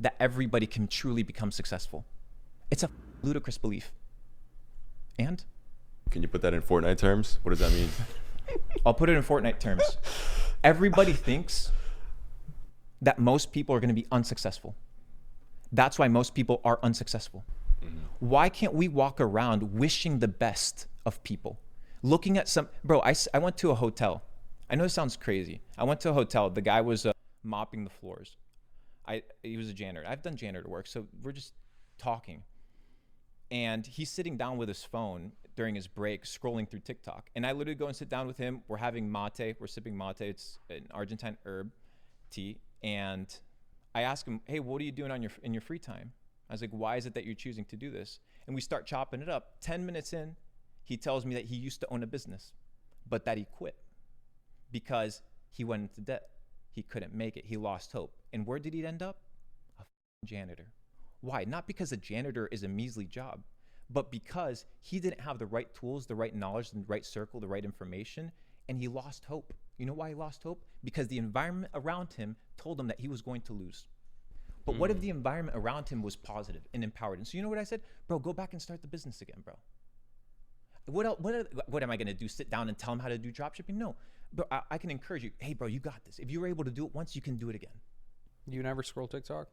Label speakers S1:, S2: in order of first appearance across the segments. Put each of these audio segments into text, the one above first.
S1: that everybody can truly become successful. It's a ludicrous belief. And
S2: Can you put that in Fortnite terms? What does that mean?
S1: I'll put it in Fortnite terms. Everybody thinks that most people are going to be unsuccessful. That's why most people are unsuccessful. Why can't we walk around wishing the best of people? Looking at I went to a hotel. I know it sounds crazy. I went to a hotel. The guy was mopping the floors. He was a janitor. I've done janitor work, so we're just talking. And he's sitting down with his phone during his break, scrolling through TikTok. And I literally go and sit down with him. We're having mate. We're sipping mate. It's an Argentine herb tea. And I ask him, hey, what are you doing in your free time? I was like, why is it that you're choosing to do this? And we start chopping it up. 10 minutes in, he tells me that he used to own a business, but that he quit because he went into debt. He couldn't make it. He lost hope. And where did he end up? A janitor. Why? Not because a janitor is a measly job, but because he didn't have the right tools, the right knowledge, the right circle, the right information, and he lost hope. You know why he lost hope? Because the environment around him told him that he was going to lose. But what if the environment around him was positive and empowered? And so you know what I said? Bro, go back and start the business again, bro. What am I going to do? Sit down and tell him how to do dropshipping? No. Bro, I can encourage you. Hey, bro, you got this. If you were able to do it once, you can do it again.
S3: You never scroll TikTok?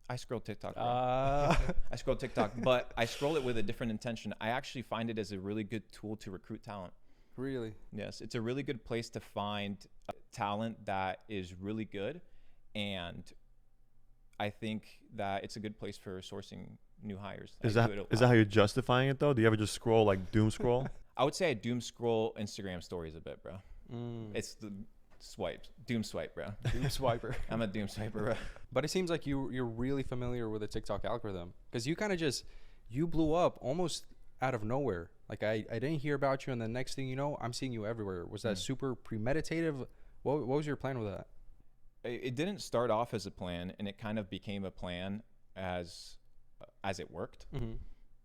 S1: I scroll TikTok. I scroll TikTok, but I scroll it with a different intention. I actually find it as a really good tool to recruit talent.
S3: Really?
S1: Yes, it's a really good place to find talent that is really good, and I think that it's a good place for sourcing new hires.
S2: Is that how you're justifying it though? Do you ever just scroll, like doom scroll?
S1: I would say I doom scroll Instagram stories a bit, bro. It's the doom swipe, bro.
S3: Doom swiper.
S1: I'm a doom swiper, bro.
S3: But it seems like you're really familiar with the TikTok algorithm, because you kind of you blew up almost out of nowhere. Like I didn't hear about you, and the next thing you know, I'm seeing you everywhere. Was that super premeditative? What was your plan with that?
S1: It didn't start off as a plan, and it kind of became a plan as it worked.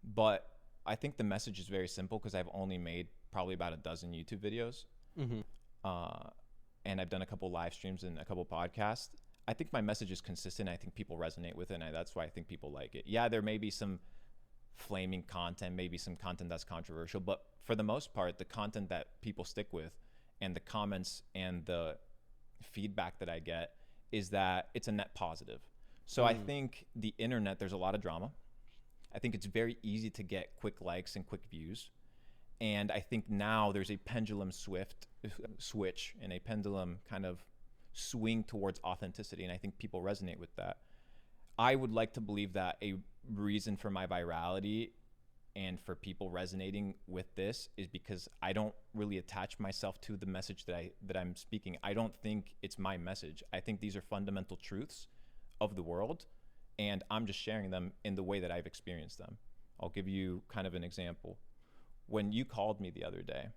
S1: But I think the message is very simple, because I've only made probably about a dozen YouTube videos. And I've done a couple live streams and a couple podcasts. I think my message is consistent. I think people resonate with it, and that's why I think people like it. Yeah, there may be some flaming content, maybe some content that's controversial, but for the most part, the content that people stick with and the comments and the feedback that I get is that it's a net positive. So I think the internet, there's a lot of drama. I think it's very easy to get quick likes and quick views. And I think now there's a pendulum switch and a pendulum kind of swing towards authenticity. And I think people resonate with that. I would like to believe that a reason for my virality and for people resonating with this is because I don't really attach myself to the message that I'm speaking. I don't think it's my message. I think these are fundamental truths of the world, and I'm just sharing them in the way that I've experienced them. I'll give you kind of an example. When you called me the other day,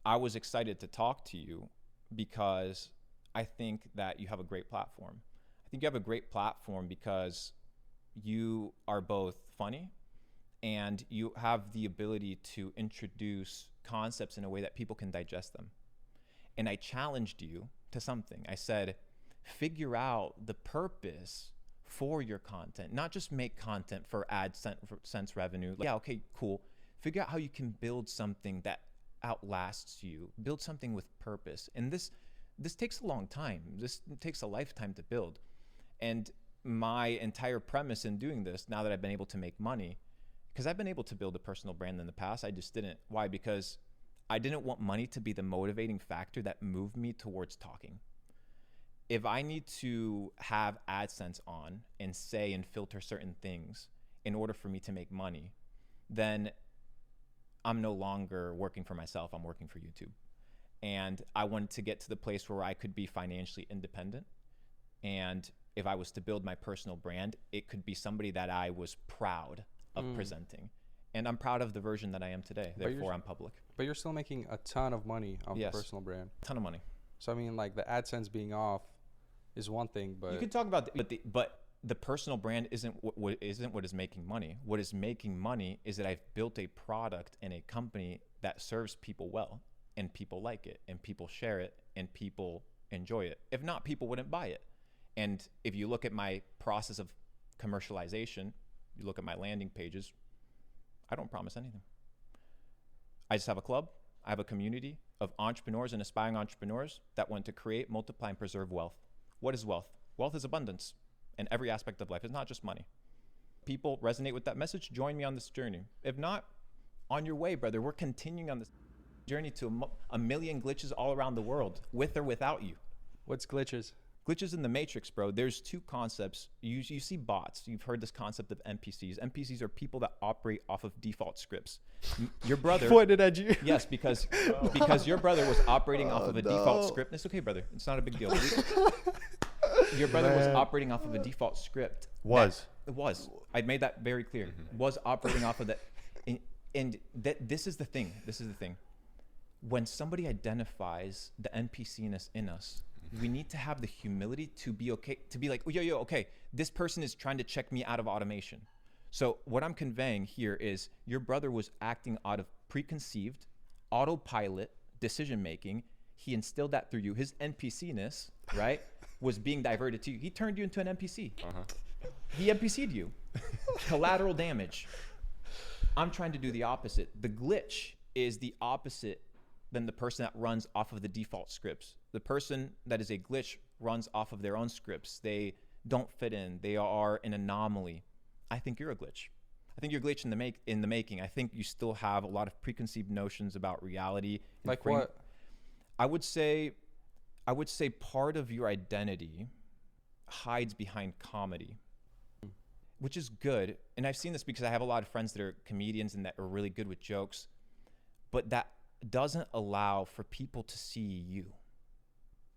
S1: I was excited to talk to you because I think that you have a great platform. I think you have a great platform because you are both funny and you have the ability to introduce concepts in a way that people can digest them. And I challenged you to something. I said, figure out the purpose for your content, not just make content for AdSense revenue. Like, yeah, okay, cool. Figure out how you can build something that outlasts you, build something with purpose. And this takes a long time. This takes a lifetime to build. And my entire premise in doing this, now that I've been able to make money, because I've been able to build a personal brand in the past, I just didn't. Why? Because I didn't want money to be the motivating factor that moved me towards talking. If I need to have AdSense on and say and filter certain things in order for me to make money, then I'm no longer working for myself, I'm working for YouTube. And I wanted to get to the place where I could be financially independent. And if I was to build my personal brand, it could be somebody that I was proud of presenting. And I'm proud of the version that I am today. Therefore, I'm public.
S3: But you're still making a ton of money off the personal brand.
S1: A ton of money.
S3: So, I mean, like the AdSense being off is one thing, but
S1: you can talk about but the personal brand isn't what is making money. What is making money is that I've built a product and a company that serves people well, and people like it, and people share it, and people enjoy it. If not, people wouldn't buy it. And if you look at my process of commercialization, you look at my landing pages, I don't promise anything. I just have a club. I have a community of entrepreneurs and aspiring entrepreneurs that want to create, multiply, and preserve wealth. What is wealth? Wealth is abundance in every aspect of life. It's not just money. People resonate with that message, join me on this journey. If not, on your way, brother. We're continuing on this journey to a million glitches all around the world, with or without you.
S3: What's glitches?
S1: Glitches in the matrix, bro. There's two concepts. You see bots. You've heard this concept of NPCs. NPCs are people that operate off of default scripts. Your brother.
S3: Pointed at you.
S1: Yes, because your brother was operating off of a default script. It's okay, brother. It's not a big deal. Your brother was operating off of a default script. It was. I made that very clear. Was operating off of that. And this is the thing. When somebody identifies the NPC-ness in us, we need to have the humility to be okay, to be like, oh, yo, okay, this person is trying to check me out of automation. So what I'm conveying here is your brother was acting out of preconceived, autopilot decision-making. He instilled that through you. His NPC-ness, right, was being diverted to you. He turned you into an NPC. He NPC'd you. Collateral damage. I'm trying to do the opposite. The glitch is the opposite than the person that runs off of the default scripts. The person that is a glitch runs off of their own scripts. They don't fit in. They are an anomaly. I think you're a glitch. I think you're a glitch in the making. I think you still have a lot of preconceived notions about reality.
S3: Like what?
S1: I would say part of your identity hides behind comedy, which is good. And I've seen this because I have a lot of friends that are comedians and that are really good with jokes, but that doesn't allow for people to see you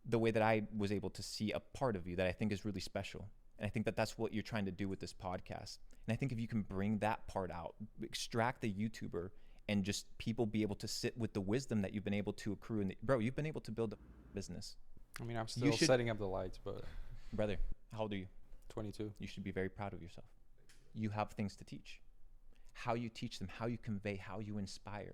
S1: the way that I was able to see a part of you that I think is really special. And I think that that's what you're trying to do with this podcast. And I think if you can bring that part out, extract the YouTuber, and just people be able to sit with the wisdom that you've been able to accrue. Bro, you've been able to build a business.
S3: I mean, I'm still setting up the lights, but...
S1: Brother, how old are you?
S3: 22.
S1: You should be very proud of yourself. You have things to teach. How you teach them, how you convey, how you inspire.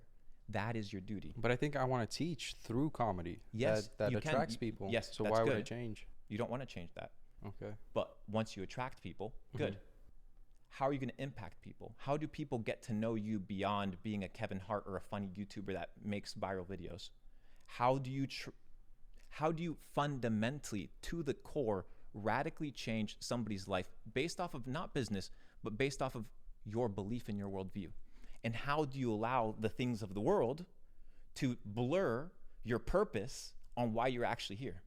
S1: That is your duty.
S3: But I think I want to teach through comedy.
S1: Yes,
S3: that attracts people.
S1: Yes,
S3: so why would I change?
S1: You don't want to change that.
S3: Okay.
S1: But once you attract people, good. How are you going to impact people? How do people get to know you beyond being a Kevin Hart or a funny YouTuber that makes viral videos? How do you fundamentally, to the core, radically change somebody's life based off of not business, but based off of your belief in your worldview? And how do you allow the things of the world to blur your purpose on why you're actually here?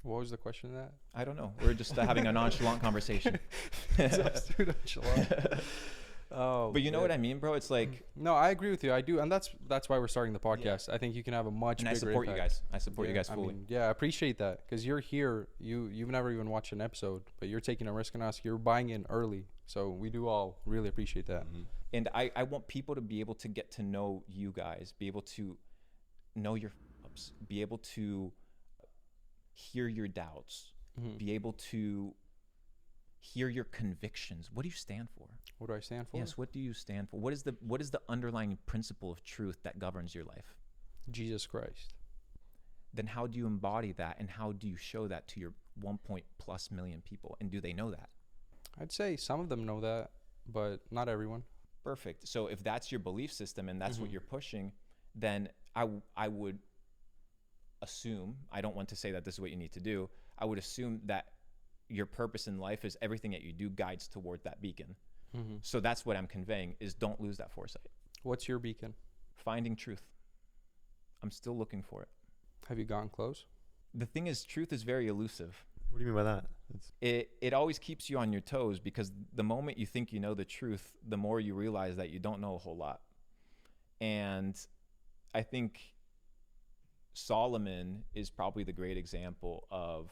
S3: What was the question of that?
S1: I don't know. We're just having a nonchalant conversation.
S3: It's too nonchalant. Oh,
S1: but you know what I mean, bro? It's like...
S3: No, I agree with you. I do. And that's why we're starting the podcast. Yeah. I think you can have a much bigger
S1: impact. And I support you guys. I support you guys fully.
S3: I appreciate that. Because you're here. You've never even watched an episode, but you're taking a risk on us. You're buying in early. So we do all really appreciate that.
S1: And I want people to be able to get to know you guys, be able to know your ups, be able to hear your doubts, be able to hear your convictions. What do you stand for?
S3: What do I stand for?
S1: Yes, what do you stand for? What is the underlying principle of truth that governs your life?
S3: Jesus Christ.
S1: Then how do you embody that, and how do you show that to your 1+ million people? And do they know that?
S3: I'd say some of them know that, but not everyone.
S1: Perfect. So if that's your belief system and that's what you're pushing, then I would assume, I don't want to say that this is what you need to do, I would assume that your purpose in life is everything that you do guides toward that beacon. So that's what I'm conveying, is don't lose that foresight. What's
S3: your beacon?
S1: Finding truth. I'm still looking for it.
S3: Have you gotten close?
S1: The thing is, truth is very elusive.
S2: What do you mean by that?
S1: It always keeps you on your toes, because the moment you think you know the truth, the more you realize that you don't know a whole lot. And I think Solomon is probably the great example of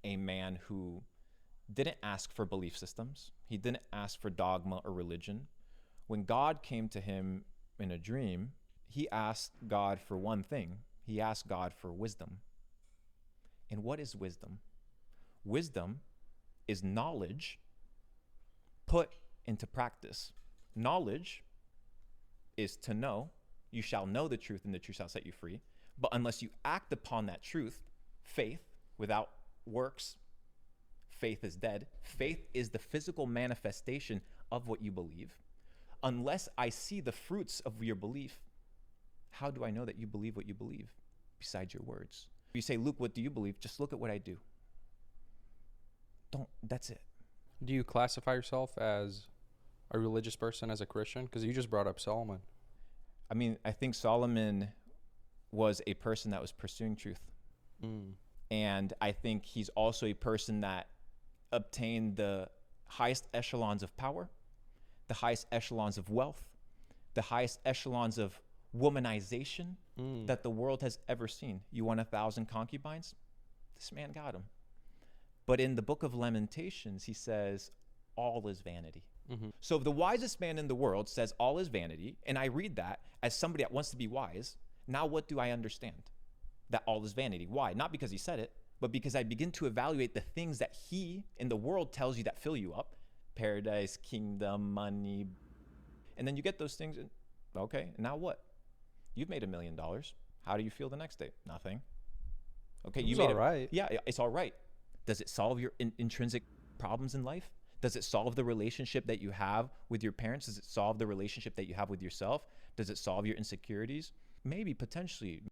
S1: a man who didn't ask for belief systems. He didn't ask for dogma or religion. When God came to him in a dream, he asked God for one thing. He asked God for wisdom. And what is wisdom? Wisdom is knowledge put into practice. Knowledge is to know. You shall know the truth, and the truth shall set you free. But unless you act upon that truth, faith without works faith is dead. Faith is the physical manifestation of what you believe. Unless I see the fruits of your belief, how do I know that you believe what you believe besides your words? If you say, Luke, what do you believe? Just look at what I do. That's it.
S3: Do you classify yourself as a religious person, as a Christian? Because you just brought up Solomon.
S1: I mean, I think Solomon was a person that was pursuing truth. And I think he's also a person that obtained the highest echelons of power, the highest echelons of wealth, the highest echelons of womanization that the world has ever seen. You want 1,000 concubines? This man got them. But in the book of Lamentations, he says, all is vanity. So if the wisest man in the world says all is vanity, and I read that as somebody that wants to be wise, now what do I understand? That all is vanity. Why? Not because he said it, but because I begin to evaluate the things that he in the world tells you that fill you up. Paradise, kingdom, money. And then you get those things, and okay, now what? You've made $1 million. How do you feel the next day? Nothing. Okay, you made
S3: all right.
S1: Yeah, it's all right. Does it solve your intrinsic problems in life? Does it solve the relationship that you have with your parents? Does it solve the relationship that you have with yourself? Does it solve your insecurities? Maybe, potentially.